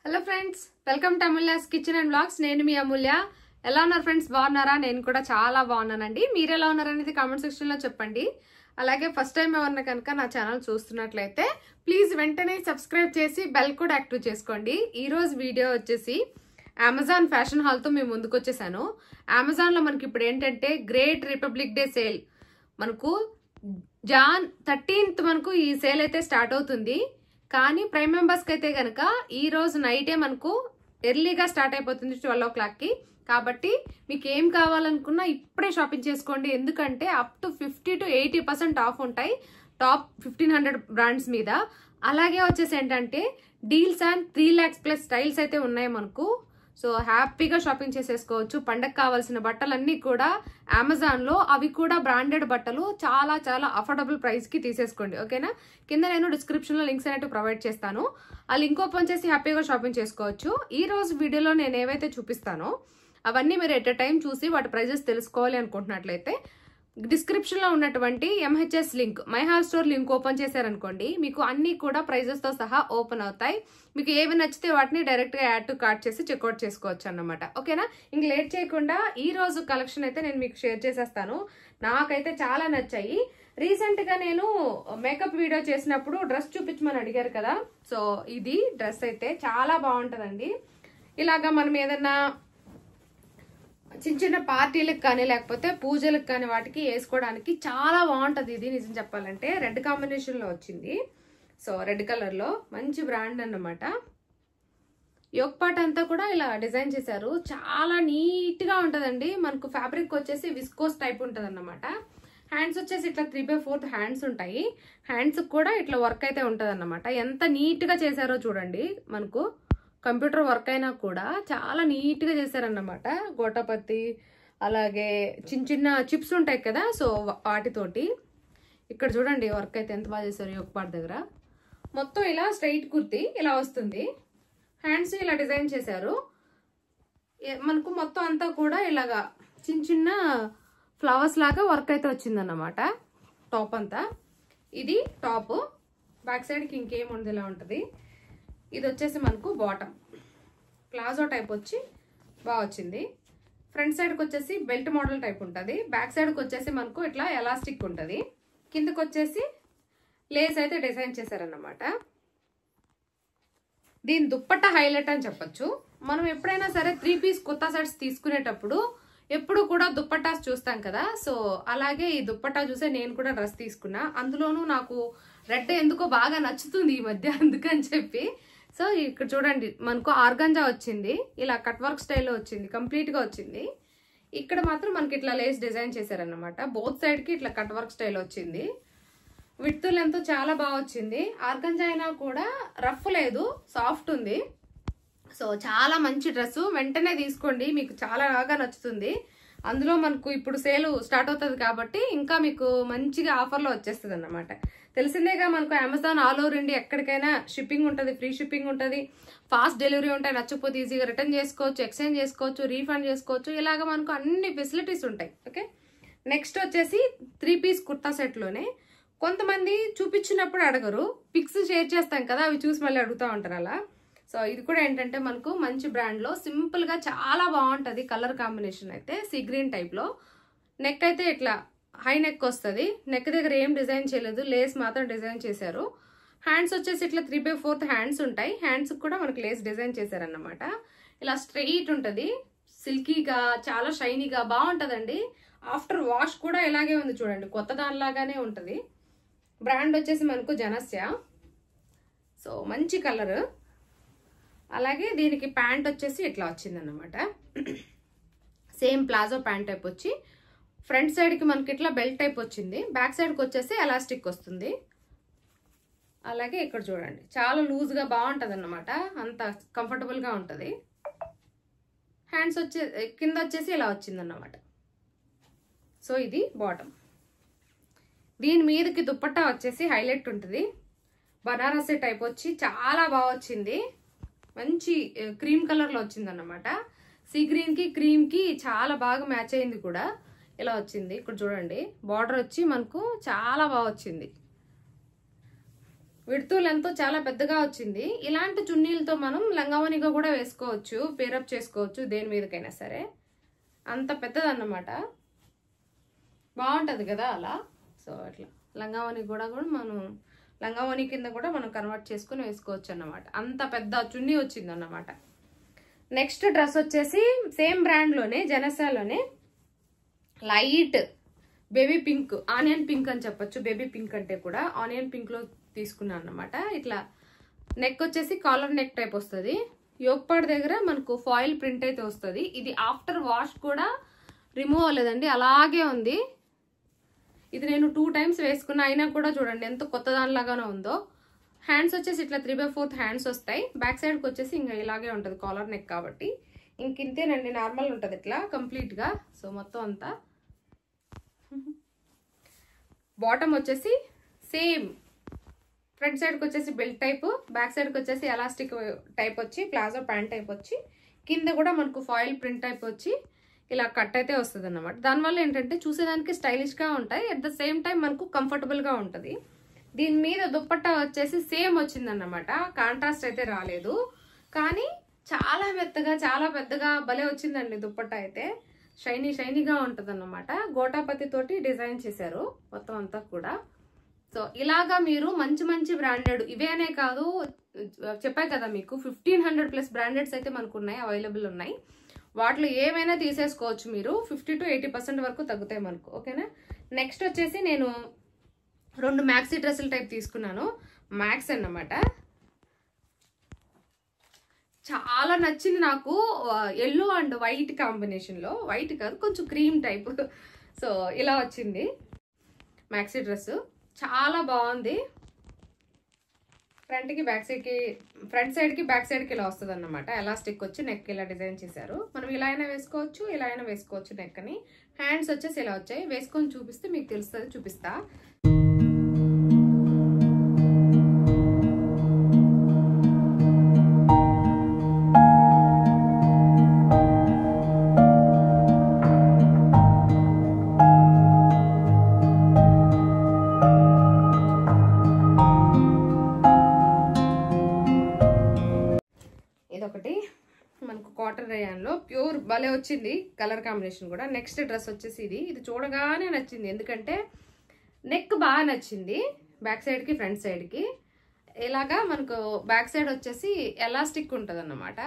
Hello friends, welcome to Amulya's kitchen and blogs. నేను మీ అమూల్య. ఎలా ఉన్నారు ఫ్రెండ్స్? బాగున్నారా? నేను కూడా చాలా బాగున్నానండి. మీరు ఎలా ఉన్నారనేది కామెంట్ సెక్షన్లో చెప్పండి. అలాగే ఫస్ట్ టైం ఎవరన్నా కనుక నా ఛానల్ చూస్తున్నట్లయితే ప్లీజ్ వెంటనే సబ్స్క్రైబ్ చేసి బెల్ కూడా యాక్టివ్ చేసుకోండి. ఈరోజు వీడియో వచ్చేసి అమెజాన్ ఫ్యాషన్ హాల్తో మేము ముందుకు వచ్చేసాను. అమెజాన్లో మనకి ఇప్పుడు ఏంటంటే గ్రేట్ రిపబ్లిక్ డే సేల్ మనకు జాన్ 13th మనకు ఈ సేల్ అయితే స్టార్ట్ అవుతుంది. కానీ ప్రైమ్ మెంబర్స్కి అయితే కనుక ఈ రోజు నైటే మనకు ఎర్లీగా స్టార్ట్ అయిపోతుంది 12 o'clockకి. కాబట్టి మీకు ఏం కావాలనుకున్నా ఇప్పుడే షాపింగ్ చేసుకోండి. ఎందుకంటే అప్ టు 50 to 80% ఆఫ్ ఉంటాయి టాప్ 1500 బ్రాండ్స్ మీద. అలాగే వచ్చేసి ఏంటంటే deals and 3 lakhs plus styles అయితే ఉన్నాయి మనకు. సో హ్యాపీగా షాపింగ్ చేసేసుకోవచ్చు. పండగ కావాల్సిన బట్టలన్నీ కూడా అమెజాన్లో, అవి కూడా బ్రాండెడ్ బట్టలు చాలా చాలా అఫోర్డబుల్ ప్రైస్కి తీసేసుకోండి. ఓకేనా? కింద నేను డిస్క్రిప్షన్లో లింక్స్ అనేవి ప్రొవైడ్ చేస్తాను. ఆ లింక్ ఓపెన్ చేసి హ్యాపీగా షాపింగ్ చేసుకోవచ్చు. ఈ రోజు వీడియోలో నేను ఏవైతే చూపిస్తానో అవన్నీ మీరు ఎట్ ఎ టైం చూసి వాటి ప్రైజెస్ తెలుసుకోవాలి అనుకుంటున్నట్లయితే డిస్క్రిప్షన్లో ఉన్నటువంటి MHS link, my hall store link open చేశారనుకోండి, మీకు అన్ని కూడా ప్రైజెస్తో సహా ఓపెన్ అవుతాయి. మీకు ఏవి నచ్చితే వాటిని డైరెక్ట్గా యాడ్ టు కార్ట్ చేసి చెక్అవుట్ చేసుకోవచ్చు అన్నమాట. ఓకేనా? ఇంక లేట్ చేయకుండా ఈ రోజు కలెక్షన్ అయితే నేను మీకు షేర్ చేసేస్తాను. నాకైతే చాలా నచ్చాయి. రీసెంట్గా నేను మేకప్ వీడియో చేసినప్పుడు డ్రెస్ చూపించమని అడిగారు కదా, సో ఇది డ్రెస్ అయితే చాలా బాగుంటుందండి. ఇలాగా మనం ఏదన్నా చిన్న చిన్న పార్టీలకు కానీ లేకపోతే పూజలకు కానీ వాటికి వేసుకోవడానికి చాలా బాగుంటుంది. ఇది నిజం చెప్పాలంటే రెడ్ కాంబినేషన్లో వచ్చింది. సో రెడ్ కలర్లో మంచి బ్రాండ్ అన్నమాట. యోక్ పార్ట్ అంతా కూడా ఇలా డిజైన్ చేశారు. చాలా నీట్గా ఉంటుందండి. మనకు ఫ్యాబ్రిక్ వచ్చేసి విస్కోస్ టైప్ ఉంటుంది అన్నమాట. హ్యాండ్స్ వచ్చేసి ఇట్లా 3/4 హ్యాండ్స్ ఉంటాయి. హ్యాండ్స్ కూడా ఇట్లా వర్క్ అయితే ఉంటుంది అన్నమాట. ఎంత నీట్గా చేశారో చూడండి. మనకు కంప్యూటర్ వర్క్ అయినా కూడా చాలా నీట్గా చేశారన్నమాట. గోటాపత్తి అలాగే చిన్న చిన్న చిప్స్ ఉంటాయి కదా, సో వాటితోటి ఇక్కడ చూడండి వర్క్ అయితే ఎంత బాగా చేశారు. యోక్ పార్ట్ దగ్గర మొత్తం ఇలా స్ట్రైట్ కుర్తి ఇలా వస్తుంది. హ్యాండ్స్ ఇలా డిజైన్ చేశారు. మనకు మొత్తం అంతా కూడా ఇలాగా చిన్న చిన్న ఫ్లవర్స్ లాగా వర్క్ అయితే వచ్చిందన్నమాట. టాప్ అంతా ఇది టాప్. బ్యాక్ సైడ్కి ఇంకేం ఉండదు, ఇలా ఉంటుంది. ఇది వచ్చేసి మనకు బాటమ్ ప్లాజో టైప్ వచ్చి బాగా వచ్చింది. ఫ్రంట్ సైడ్కి వచ్చేసి బెల్ట్ మోడల్ టైప్ ఉంటుంది. బ్యాక్ సైడ్కి వచ్చేసి మనకు ఇట్లా ఎలాస్టిక్ ఉంటుంది. కిందకి వచ్చేసి లేస్ అయితే డిజైన్ చేశారన్నమాట. దీని దుప్పట్టా హైలైట్ అని చెప్పొచ్చు. మనం ఎప్పుడైనా సరే 3 piece కుర్తా సెట్స్ తీసుకునేటప్పుడు ఎప్పుడు కూడా దుప్పట్టాస్ చూస్తాం కదా, సో అలాగే ఈ దుప్పట్టా చూసే నేను కూడా డ్రెస్ తీసుకున్నా. అందులోనూ నాకు రెడ్ ఎందుకో బాగా నచ్చుతుంది ఈ మధ్య, అందుకని చెప్పి. సో ఇక్కడ చూడండి మనకు ఆర్గంజా వచ్చింది, ఇలా కట్ వర్క్ స్టైల్లో వచ్చింది, కంప్లీట్ గా వచ్చింది. ఇక్కడ మాత్రం మనకి ఇట్లా లేస్ డిజైన్ చేశారన్నమాట. బోత్ సైడ్ కి ఇట్లా కట్ వర్క్ స్టైల్ వచ్చింది. విడ్త్ లెంత్ చాలా బాగా వచ్చింది. ఆర్గంజా అయినా కూడా రఫ్ లేదు, సాఫ్ట్ ఉంది. సో చాలా మంచి డ్రెస్, వెంటనే తీసుకోండి, మీకు చాలా బాగా నచ్చుతుంది. అందులో మనకు ఇప్పుడు సేల్ స్టార్ట్ అవుతుంది కాబట్టి ఇంకా మీకు మంచిగా ఆఫర్లో వచ్చేస్తుంది అన్నమాట. తెలిసిందేగా మనకు అమెజాన్ ఆల్ ఓవర్ ఇండియా ఎక్కడికైనా షిప్పింగ్ ఉంటుంది, ఫ్రీ షిప్పింగ్ ఉంటుంది, ఫాస్ట్ డెలివరీ ఉంటాయి. నచ్చకపోతే ఈజీగా రిటర్న్ చేసుకోవచ్చు, ఎక్స్చేంజ్ చేసుకోవచ్చు, రీఫండ్ చేసుకోవచ్చు. ఇలాగ మనకు అన్ని ఫెసిలిటీస్ ఉంటాయి. ఓకే, నెక్స్ట్ వచ్చేసి 3 piece కుర్తా సెట్లోనే కొంతమంది చూపించినప్పుడు అడగరు, పిక్స్ షేర్ చేస్తాం కదా, అవి చూసి మళ్ళీ అడుగుతూ ఉంటారు అలా. సో ఇది కూడా ఏంటంటే మనకు మంచి బ్రాండ్లో సింపుల్గా చాలా బాగుంటుంది. కలర్ కాంబినేషన్ అయితే సీ గ్రీన్ టైప్లో. నెక్ అయితే ఇట్లా హై నెక్ వస్తుంది. నెక్ దగ్గర ఏం డిజైన్ చేయలేదు, లేస్ మాత్రం డిజైన్ చేశారు. హ్యాండ్స్ వచ్చేసి ఇట్లా 3/4 హ్యాండ్స్ ఉంటాయి. హ్యాండ్స్ కూడా మనకు లేస్ డిజైన్ చేశారన్నమాట. ఇలా స్ట్రెయిట్ ఉంటుంది, సిల్కీగా చాలా షైనీగా బాగుంటుందండి. ఆఫ్టర్ వాష్ కూడా ఇలాగే ఉంది చూడండి, కొత్త దానిలాగానే ఉంటుంది. బ్రాండ్ వచ్చేసి మనకు జనస్య. సో మంచి కలర్. అలాగే దీనికి ప్యాంట్ వచ్చేసి ఇట్లా వచ్చిందన్నమాట. సేమ్ ప్లాజో ప్యాంట్ టైప్ వచ్చి ఫ్రంట్ సైడ్కి మనకి ఇట్లా బెల్ట్ టైప్ వచ్చింది. బ్యాక్ సైడ్కి వచ్చేసి ఎలాస్టిక్ వస్తుంది. అలాగే ఇక్కడ చూడండి చాలా లూజ్గా బాగుంటుంది అన్నమాట, అంత కంఫర్టబుల్గా ఉంటుంది. హ్యాండ్స్ కింద వచ్చేసి ఇలా వచ్చిందన్నమాట. సో ఇది బాటమ్. దీని మీదకి దుప్పట్టా వచ్చేసి హైలైట్ ఉంటుంది. బనారసి టైప్ వచ్చి చాలా బాగా వచ్చింది. మంచి క్రీమ్ కలర్లో వచ్చింది అన్నమాట. సీ గ్రీన్కి క్రీమ్కి చాలా బాగా మ్యాచ్ అయింది కూడా. ఇలా వచ్చింది. ఇక్కడ చూడండి బార్డర్ వచ్చి మనకు చాలా బాగా వచ్చింది. విడ్త్ లెంత్ చాలా పెద్దగా వచ్చింది. ఇలాంటి చున్నీలతో మనం లంగావనిగా కూడా వేసుకోవచ్చు, పేరప్ చేసుకోవచ్చు దేని మీదకైనా సరే. అంత పెద్దదన్నమాట, బాగుంటుంది కదా అలా. సో అట్లా లంగావని కూడా మనం లంగావని కింద కూడా మనం కన్వర్ట్ చేసుకుని వేసుకోవచ్చు అన్నమాట. అంత పెద్ద చున్నీ వచ్చింది అన్నమాట. నెక్స్ట్ డ్రెస్ వచ్చేసి సేమ్ బ్రాండ్లోనే జనసాలోనే light baby pink, onion pink అని చెప్పొచ్చు. బేబీ పింక్ అంటే కూడా ఆనియన్ పింక్లో తీసుకున్నాను అన్నమాట. ఇట్లా నెక్ వచ్చేసి కాలర్ నెక్ టైప్ వస్తుంది. యోగపాడ్ దగ్గర మనకు ఫాయిల్ ప్రింట్ అయితే వస్తుంది. ఇది ఆఫ్టర్ వాష్ కూడా రిమూవ్ అవ్వలేదండి, అలాగే ఉంది. ఇది నేను 2 times వేసుకున్నా, అయినా కూడా చూడండి ఎంత కొత్త దానిలాగానే ఉందో. హ్యాండ్స్ వచ్చేసి ఇట్లా 3/4 హ్యాండ్స్ వస్తాయి. బ్యాక్ సైడ్కి వచ్చేసి ఇంకా ఇలాగే ఉంటుంది కాలర్ నెక్ కాబట్టి. ఇంతేనండి, నార్మల్ ఉంటుంది ఇట్లా కంప్లీట్గా. సో మొత్తం అంతా బాటమ్ వచ్చేసి సేమ్, ఫ్రంట్ సైడ్కి వచ్చేసి బెల్ట్ టైప్, బ్యాక్ సైడ్కి వచ్చేసి ఎలాస్టిక్ టైప్ వచ్చి ప్లాజో ప్యాంట్ టైప్ వచ్చి, కింద కూడా మనకు ఫాయిల్ ప్రింట్ టైప్ వచ్చి ఇలా కట్ అయితే వస్తుంది అన్నమాట. దానివల్ల ఏంటంటే చూసేదానికి స్టైలిష్గా ఉంటాయి, అట్ ద సేమ్ టైం మనకు కంఫర్టబుల్గా ఉంటుంది. దీని మీద దుప్పట్టా వచ్చేసి సేమ్ వచ్చిందన్నమాట, కాంట్రాస్ట్ అయితే రాలేదు. కానీ చాలా మెత్తగా చాలా పెద్దగా భలే వచ్చిందండి దుప్పట్టా అయితే. షైనీగా ఉంటుంది అన్నమాట. గోటాపతి తోటి డిజైన్ చేశారు మొత్తం అంతా కూడా. సో ఇలాగా మీరు మంచి బ్రాండెడ్, ఇవేనే కాదు చెప్పాయి కదా మీకు 1500+ బ్రాండెడ్స్ అయితే మనకు ఉన్నాయి, అవైలబుల్ ఉన్నాయి. వాటిలో ఏమైనా తీసేసుకోవచ్చు మీరు. 50 to 80% వరకు తగ్గుతాయి మనకు. ఓకేనా. నెక్స్ట్ వచ్చేసి నేను 2 మ్యాక్సీ డ్రెస్సుల టైప్ తీసుకున్నాను. మ్యాక్స్ అన్నమాట. చాలా నచ్చింది నాకు, ఎల్లో అండ్ వైట్ కాంబినేషన్లో. వైట్ కాదు, కొంచెం క్రీమ్ టైప్. సో ఇలా వచ్చింది మ్యాక్సీ డ్రెస్, చాలా బాగుంది. ఫ్రంట్ సైడ్కి బ్యాక్ సైడ్కి ఇలా వస్తుంది అన్నమాట. ఎలాస్టిక్ వచ్చి నెక్ ఇలా డిజైన్ చేశారు. మనం ఇలా అయినా వేసుకోవచ్చు, ఇలా అయినా వేసుకోవచ్చు నెక్ని. హ్యాండ్స్ వచ్చేసి ఇలా వచ్చాయి. వేసుకొని చూపిస్తే మీకు తెలుస్తుంది, చూపిస్తా. ఇదొకటి మనకు కాటన్ రేయాన్లో ప్యూర్ భలే వచ్చింది కలర్ కాంబినేషన్ కూడా. నెక్స్ట్ డ్రెస్ వచ్చేసి ఇది చూడగానే నచ్చింది, ఎందుకంటే నెక్ బాగా నచ్చింది. బ్యాక్ సైడ్కి ఫ్రంట్ సైడ్కి ఇలాగా మనకు బ్యాక్ సైడ్ వచ్చేసి ఎలాస్టిక్ ఉంటుంది అన్నమాట,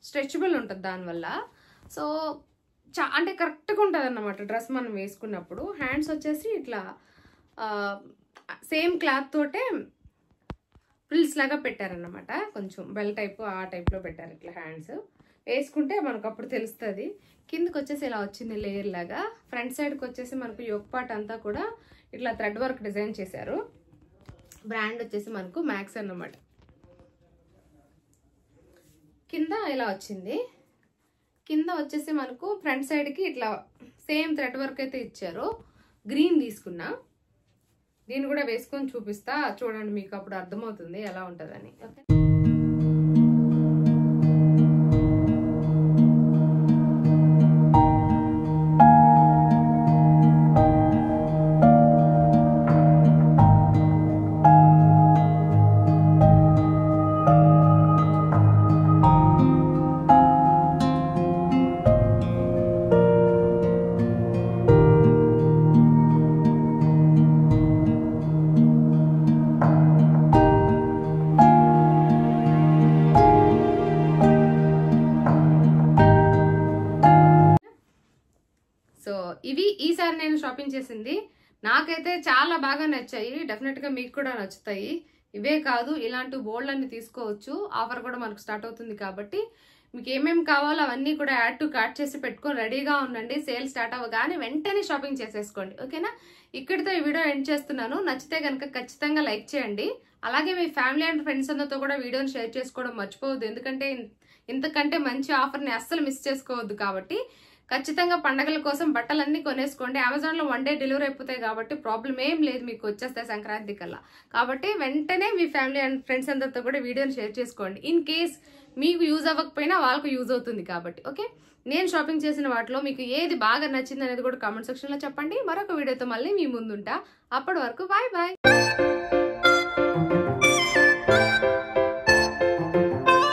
స్ట్రెచబుల్ ఉంటుంది దానివల్ల. సో అంటే కరెక్ట్గా ఉంటుంది అన్నమాట డ్రెస్ మనం వేసుకున్నప్పుడు. హ్యాండ్స్ వచ్చేసి ఇట్లా సేమ్ క్లాత్ తోటే ఫ్రిల్స్ లాగా పెట్టారన్నమాట, కొంచెం బెల్ టైప్ ఆ టైప్లో పెట్టారు. ఇట్లా హ్యాండ్స్ వేసుకుంటే మనకు అప్పుడు తెలుస్తుంది. కిందకి వచ్చేసి ఇలా వచ్చింది లేయర్ లాగా. ఫ్రంట్ సైడ్కి వచ్చేసి మనకు యోక్ పార్ట్ అంతా కూడా ఇట్లా థ్రెడ్ వర్క్ డిజైన్ చేశారు. బ్రాండ్ వచ్చేసి మనకు మ్యాక్స్ అన్నమాట. కింద ఇలా వచ్చింది. కింద వచ్చేసి మనకు ఫ్రంట్ సైడ్కి ఇట్లా సేమ్ థ్రెడ్ వర్క్ అయితే ఇచ్చారు. గ్రీన్ తీసుకున్నా, దీన్ని కూడా వేసుకొని చూపిస్తా చూడండి, మీకు అప్పుడు అర్థమవుతుంది ఎలా ఉంటుందని. ఓకే. సో ఇవి ఈసారి నేను షాపింగ్ చేసింది, నాకైతే చాలా బాగా నచ్చాయి. డెఫినెట్గా మీకు కూడా నచ్చుతాయి. ఇవే కాదు, ఇలాంటి బోల్డ్ అన్ని తీసుకోవచ్చు. ఆఫర్ కూడా మనకు స్టార్ట్ అవుతుంది కాబట్టి మీకు ఏమేమి కావాలో అవన్నీ కూడా యాడ్ టు కార్ట్ చేసి పెట్టుకొని రెడీగా ఉండండి. సేల్ స్టార్ట్ అవ్వగానే వెంటనే షాపింగ్ చేసేసుకోండి. ఓకేనా. ఇక్కడితో ఈ వీడియో ఎండ్ చేస్తున్నాను. నచ్చితే కనుక ఖచ్చితంగా లైక్ చేయండి. అలాగే మీ ఫ్యామిలీ అండ్ ఫ్రెండ్స్ అందరితో కూడా వీడియోని షేర్ చేసుకోవడం మర్చిపోవద్దు, ఎందుకంటే ఇంతకంటే మంచి ఆఫర్ని అస్సలు మిస్ చేసుకోవద్దు. కాబట్టి ఖచ్చితంగా పండగల కోసం బట్టలన్నీ కొనేసుకోండి. అమెజాన్లో 1 day డెలివరీ అయిపోతాయి కాబట్టి ప్రాబ్లం ఏం లేదు, మీకు వచ్చేస్తాయి సంక్రాంతి కల్లా. కాబట్టి వెంటనే మీ ఫ్యామిలీ అండ్ ఫ్రెండ్స్ అందరితో కూడా వీడియోని షేర్ చేసుకోండి. ఇన్ కేస్ మీకు యూజ్ అవ్వకపోయినా వాళ్ళకు యూజ్ అవుతుంది కాబట్టి. ఓకే. నేను షాపింగ్ చేసిన వాటిలో మీకు ఏది బాగా నచ్చింది అనేది కూడా కామెంట్ సెక్షన్లో చెప్పండి. మరొక వీడియోతో మళ్ళీ మీ ముందుంటా. అప్పటి వరకు బాయ్ బాయ్.